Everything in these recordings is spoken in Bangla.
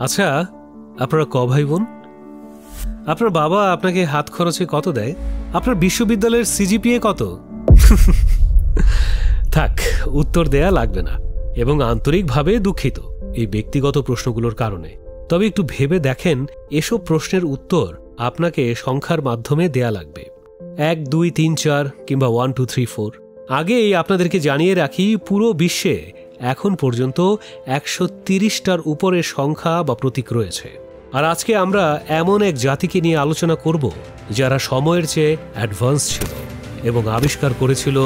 আচ্ছা, আপনারা ক ভাই বোন? আপনার বাবা আপনাকে হাত খরচে কত দেয়? আপনার বিশ্ববিদ্যালয়ের সিজিপিএ কত? থাক, উত্তর দেয়া লাগবে না, এবং আন্তরিকভাবে দুঃখিত এই ব্যক্তিগত প্রশ্নগুলোর কারণে। তবে একটু ভেবে দেখেন, এসব প্রশ্নের উত্তর আপনাকে সংখ্যার মাধ্যমে দেয়া লাগবে। 1, 2, 3, 4 কিংবা 1, 2, 3, 4। আগেই আপনাদেরকে জানিয়ে রাখি, পুরো বিশ্বে এখন পর্যন্ত 130টার উপরে সংখ্যা বা প্রতীক রয়েছে। আর আজকে আমরা এমন এক জাতিকে নিয়ে আলোচনা করব যারা সময়ের চেয়ে অ্যাডভান্স ছিল এবং আবিষ্কার করেছিল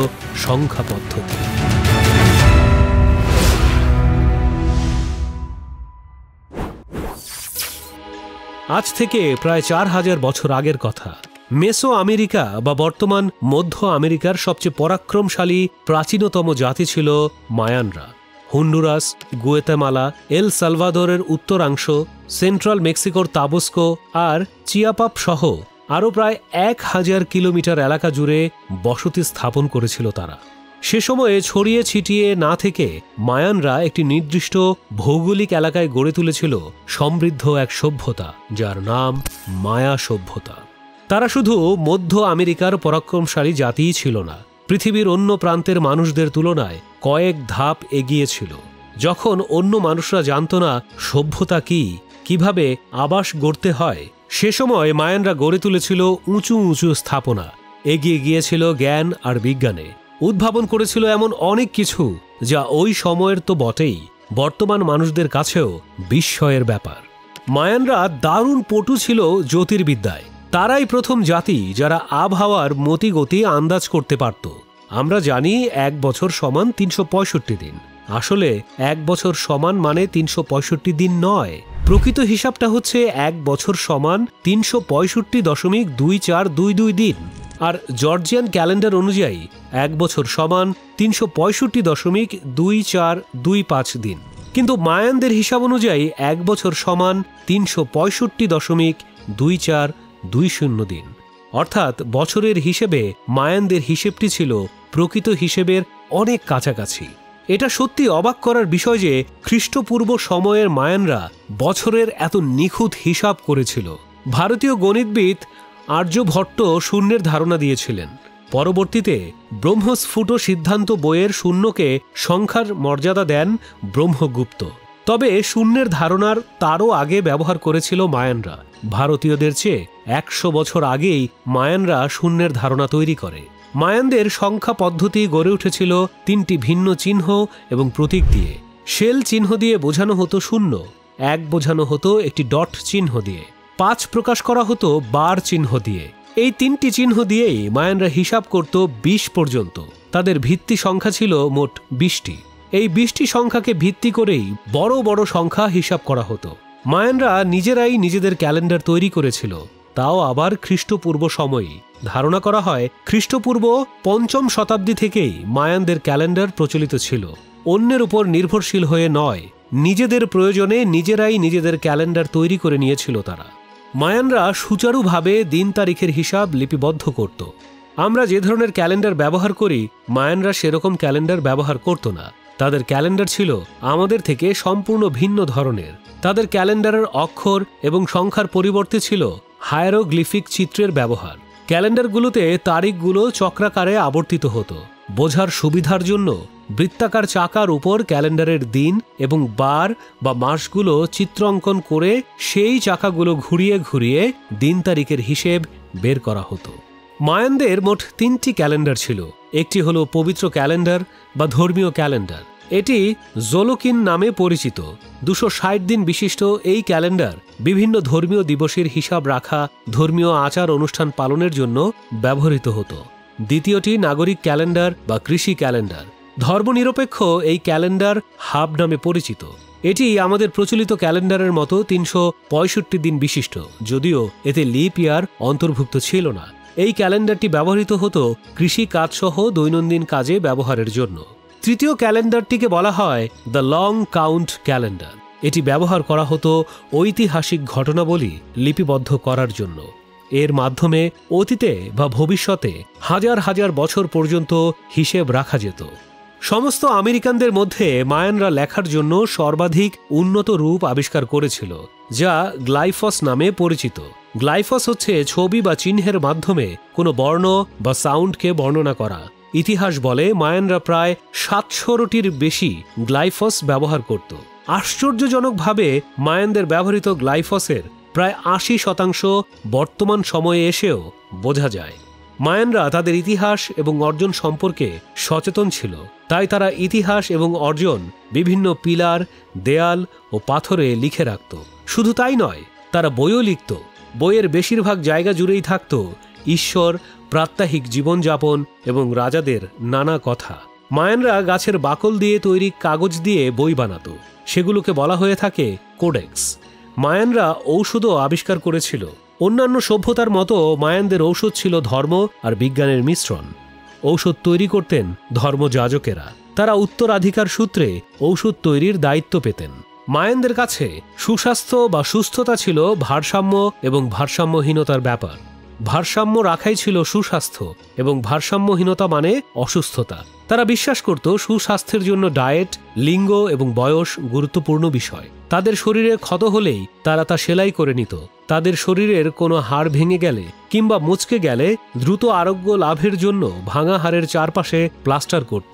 সংখ্যা পদ্ধতি। আজ থেকে প্রায় 4000 বছর আগের কথা। মেসো আমেরিকা বা বর্তমান মধ্য আমেরিকার সবচেয়ে পরাক্রমশালী প্রাচীনতম জাতি ছিল মায়ানরা। হন্ডুরাস, গুয়েতেমালা, এল সালভাদোরের উত্তরাংশ, সেন্ট্রাল মেক্সিকোর তাবস্কো আর চিয়াপাপ সহ আরও প্রায় 1000 কিলোমিটার এলাকা জুড়ে বসতি স্থাপন করেছিল তারা। সে সময়ে ছড়িয়ে ছিটিয়ে না থেকে মায়ানরা একটি নির্দিষ্ট ভৌগোলিক এলাকায় গড়ে তুলেছিল সমৃদ্ধ এক সভ্যতা, যার নাম মায়া সভ্যতা। তারা শুধু মধ্য আমেরিকার পরাক্রমশালী জাতিই ছিল না, পৃথিবীর অন্য প্রান্তের মানুষদের তুলনায় কয়েক ধাপ এগিয়ে ছিল। যখন অন্য মানুষরা জানত না সভ্যতা কি, কিভাবে আবাস গড়তে হয়, সে সময় মায়ানরা গড়ে তুলেছিল উঁচু উঁচু স্থাপনা, এগিয়ে গিয়েছিল জ্ঞান আর বিজ্ঞানে, উদ্ভাবন করেছিল এমন অনেক কিছু যা ওই সময়ের তো বটেই, বর্তমান মানুষদের কাছেও বিস্ময়ের ব্যাপার। মায়ানরা দারুণ পটু ছিল জ্যোতির্বিদ্যায়। তারাই প্রথম জাতি যারা আবহাওয়ার মতিগতি আন্দাজ করতে পারত। আমরা জানি 1 বছর সমান 365 দিন। আসলে 1 বছর সমান মানে 365 দিন নয়। প্রকৃত হিসাবটা হচ্ছে 1 বছর সমান 365.2422 দিন। আর জর্জিয়ান ক্যালেন্ডার অনুযায়ী 1 বছর সমান 365.2425 দিন। কিন্তু মায়ানদের হিসাব অনুযায়ী 1 বছর সমান 365.2420 দিন। অর্থাৎ বছরের হিসেবে মায়ানদের হিসেবটি ছিল প্রকৃত হিসেবের অনেক কাছাকাছি। এটা সত্যি অবাক করার বিষয় যে খ্রিস্টপূর্ব সময়ের মায়ানরা বছরের এত নিখুঁত হিসাব করেছিল। ভারতীয় গণিতবিদ আর্যভট্ট শূন্যের ধারণা দিয়েছিলেন। পরবর্তীতে ব্রহ্মস্ফুট সিদ্ধান্ত বইয়ের শূন্যকে সংখ্যার মর্যাদা দেন ব্রহ্মগুপ্ত। তবে শূন্যের ধারণার তারও আগে ব্যবহার করেছিল মায়ানরা। ভারতীয়দের চেয়ে 100 বছর আগেই মায়ানরা শূন্যের ধারণা তৈরি করে। মায়ানদের সংখ্যা পদ্ধতি গড়ে উঠেছিল 3টি ভিন্ন চিহ্ন এবং প্রতীক দিয়ে। শেল চিহ্ন দিয়ে বোঝানো হতো শূন্য, 1 বোঝানো হতো একটি ডট চিহ্ন দিয়ে, 5 প্রকাশ করা হতো বার চিহ্ন দিয়ে। এই 3টি চিহ্ন দিয়েই মায়ানরা হিসাব করত 20 পর্যন্ত। তাদের ভিত্তি সংখ্যা ছিল মোট 20টি। এই 20টি সংখ্যাকে ভিত্তি করেই বড় বড় সংখ্যা হিসাব করা হতো। মায়ানরা নিজেরাই নিজেদের ক্যালেন্ডার তৈরি করেছিল, তাও আবার খ্রিস্টপূর্ব সময়ে। ধারণা করা হয় খ্রিস্টপূর্ব 5ম শতাব্দী থেকেই মায়ানদের ক্যালেন্ডার প্রচলিত ছিল। অন্যের উপর নির্ভরশীল হয়ে নয়, নিজেদের প্রয়োজনে নিজেরাই নিজেদের ক্যালেন্ডার তৈরি করে নিয়েছিল তারা। মায়ানরা সুচারুভাবে দিন তারিখের হিসাব লিপিবদ্ধ করত। আমরা যে ধরনের ক্যালেন্ডার ব্যবহার করি, মায়ানরা সেরকম ক্যালেন্ডার ব্যবহার করত না। তাদের ক্যালেন্ডার ছিল আমাদের থেকে সম্পূর্ণ ভিন্ন ধরনের। তাদের ক্যালেন্ডারের অক্ষর এবং সংখ্যার পরিবর্তে ছিল হায়ারোগ্লিফিক চিত্রের ব্যবহার। ক্যালেন্ডারগুলোতে তারিখগুলো চক্রাকারে আবর্তিত হতো। বোঝার সুবিধার জন্য বৃত্তাকার চাকার উপর ক্যালেন্ডারের দিন এবং বার বা মাসগুলো চিত্রাঙ্কন করে সেই চাকাগুলো ঘুরিয়ে ঘুরিয়ে দিন তারিখের হিসেব বের করা হতো। মায়ানদের মোট 3টি ক্যালেন্ডার ছিল। একটি হলো পবিত্র ক্যালেন্ডার বা ধর্মীয় ক্যালেন্ডার। এটি জোলোকিন নামে পরিচিত। 260 দিন বিশিষ্ট এই ক্যালেন্ডার বিভিন্ন ধর্মীয় দিবসের হিসাব রাখা, ধর্মীয় আচার অনুষ্ঠান পালনের জন্য ব্যবহৃত হতো। দ্বিতীয়টি নাগরিক ক্যালেন্ডার বা কৃষি ক্যালেন্ডার। ধর্মনিরপেক্ষ এই ক্যালেন্ডার হাব নামে পরিচিত। এটি আমাদের প্রচলিত ক্যালেন্ডারের মতো 365 দিন বিশিষ্ট, যদিও এতে লিপ ইয়ার অন্তর্ভুক্ত ছিল না। এই ক্যালেন্ডারটি ব্যবহৃত হতো কৃষি কাজসহ দৈনন্দিন কাজে ব্যবহারের জন্য। তৃতীয় ক্যালেন্ডারটিকে বলা হয় দ্য লং কাউন্ট ক্যালেন্ডার। এটি ব্যবহার করা হতো ঐতিহাসিক ঘটনাবলী লিপিবদ্ধ করার জন্য। এর মাধ্যমে অতীতে বা ভবিষ্যতে হাজার হাজার বছর পর্যন্ত হিসেব রাখা যেত। সমস্ত আমেরিকানদের মধ্যে মায়ানরা লেখার জন্য সর্বাধিক উন্নত রূপ আবিষ্কার করেছিল, যা গ্লাইফস নামে পরিচিত। গ্লাইফস হচ্ছে ছবি বা চিহ্নের মাধ্যমে কোনো বর্ণ বা সাউন্ডকে বর্ণনা করা। ইতিহাস বলে মায়ানরা প্রায় 700টির বেশি গ্লাইফস ব্যবহার করত। আশ্চর্যজনকভাবে মায়ানদের ব্যবহৃত গ্লাইফসের প্রায় 80% বর্তমান সময়ে এসেও বোঝা যায়। মায়ানরা তাদের ইতিহাস এবং অর্জন সম্পর্কে সচেতন ছিল, তাই তারা ইতিহাস এবং অর্জন বিভিন্ন পিলার, দেয়াল ও পাথরে লিখে রাখত। শুধু তাই নয়, তারা বইও লিখত। বইয়ের বেশিরভাগ জায়গা জুড়েই থাকত ঈশ্বর, প্রাত্যহিক জীবনযাপন এবং রাজাদের নানা কথা। মায়ানরা গাছের বাকল দিয়ে তৈরি কাগজ দিয়ে বই বানাত। সেগুলোকে বলা হয়ে থাকে কোডেক্স। মায়ানরা ঔষধও আবিষ্কার করেছিল। অন্যান্য সভ্যতার মতো মায়ানদের ঔষধ ছিল ধর্ম আর বিজ্ঞানের মিশ্রণ। ঔষধ তৈরি করতেন ধর্মযাজকেরা। তারা উত্তরাধিকার সূত্রে ঔষধ তৈরির দায়িত্ব পেতেন। মায়ানদের কাছে সুস্বাস্থ্য বা সুস্থতা ছিল ভারসাম্য এবং ভারসাম্যহীনতার ব্যাপার। ভারসাম্য রাখাই ছিল সুস্বাস্থ্য এবং ভারসাম্যহীনতা মানে অসুস্থতা। তারা বিশ্বাস করত সুস্বাস্থ্যের জন্য ডায়েট, লিঙ্গ এবং বয়স গুরুত্বপূর্ণ বিষয়। তাদের শরীরে ক্ষত হলেই তারা তা সেলাই করে নিত। তাদের শরীরের কোনো হাড় ভেঙে গেলে কিংবা মুচকে গেলে দ্রুত আরোগ্য লাভের জন্য ভাঙা হাড়ের চারপাশে প্লাস্টার করত।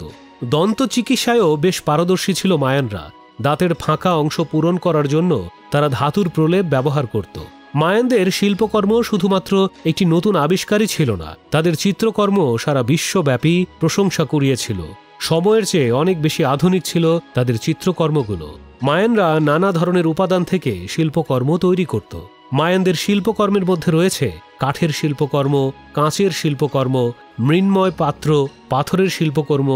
দন্ত চিকিৎসায়ও বেশ পারদর্শী ছিল মায়ানরা। দাঁতের ফাঁকা অংশ পূরণ করার জন্য তারা ধাতুর প্রলেপ ব্যবহার করত। মায়ানদের শিল্পকর্ম শুধুমাত্র একটি নতুন আবিষ্কারই ছিল না, তাদের চিত্রকর্ম সারা বিশ্বব্যাপী প্রশংসা কুড়িয়েছিল। সময়ের চেয়ে অনেক বেশি আধুনিক ছিল তাদের চিত্রকর্মগুলো। মায়ানরা নানা ধরনের উপাদান থেকে শিল্পকর্ম তৈরি করত। মায়ানদের শিল্পকর্মের মধ্যে রয়েছে কাঠের শিল্পকর্ম, কাঁচের শিল্পকর্ম, মৃন্ময় পাত্র, পাথরের শিল্পকর্ম,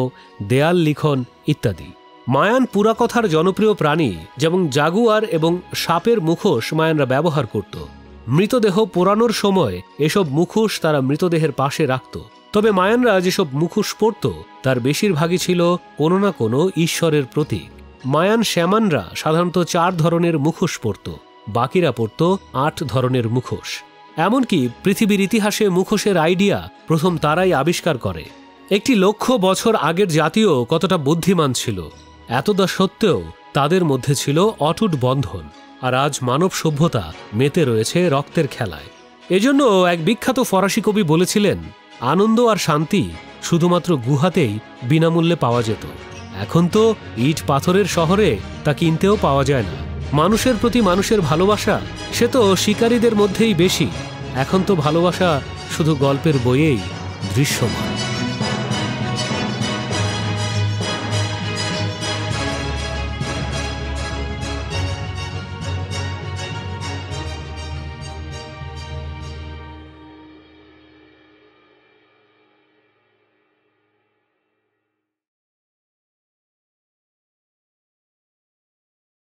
দেয়াল লিখন ইত্যাদি। মায়ান পুরাকথার জনপ্রিয় প্রাণী যেমন জাগুয়ার এবং সাপের মুখোশ মায়ানরা ব্যবহার করত। মৃতদেহ পোড়ানোর সময় এসব মুখোশ তারা মৃতদেহের পাশে রাখত। তবে মায়ানরা যেসব মুখোশ পরত তার বেশিরভাগই ছিল কোনো না কোনো ঈশ্বরের প্রতীক। মায়ান শ্যামানরা সাধারণত 4 ধরনের মুখোশ পরত, বাকিরা পরত 8 ধরনের মুখোশ। এমনকি পৃথিবীর ইতিহাসে মুখোশের আইডিয়া প্রথম তারাই আবিষ্কার করে। একটি 1,00,000 বছর আগের জাতীয় কতটা বুদ্ধিমান ছিল, এতটা সত্ত্বেও তাদের মধ্যে ছিল অটুট বন্ধন। আর আজ মানব সভ্যতা মেতে রয়েছে রক্তের খেলায়। এজন্য এক বিখ্যাত ফরাসি কবি বলেছিলেন, আনন্দ আর শান্তি শুধুমাত্র গুহাতেই বিনামূল্যে পাওয়া যেত। এখন তো ইট পাথরের শহরে তা কিনতেও পাওয়া যায় না। মানুষের প্রতি মানুষের ভালোবাসা সে তো শিকারীদের মধ্যেই বেশি। এখন তো ভালোবাসা শুধু গল্পের বইয়েই দৃশ্যমান।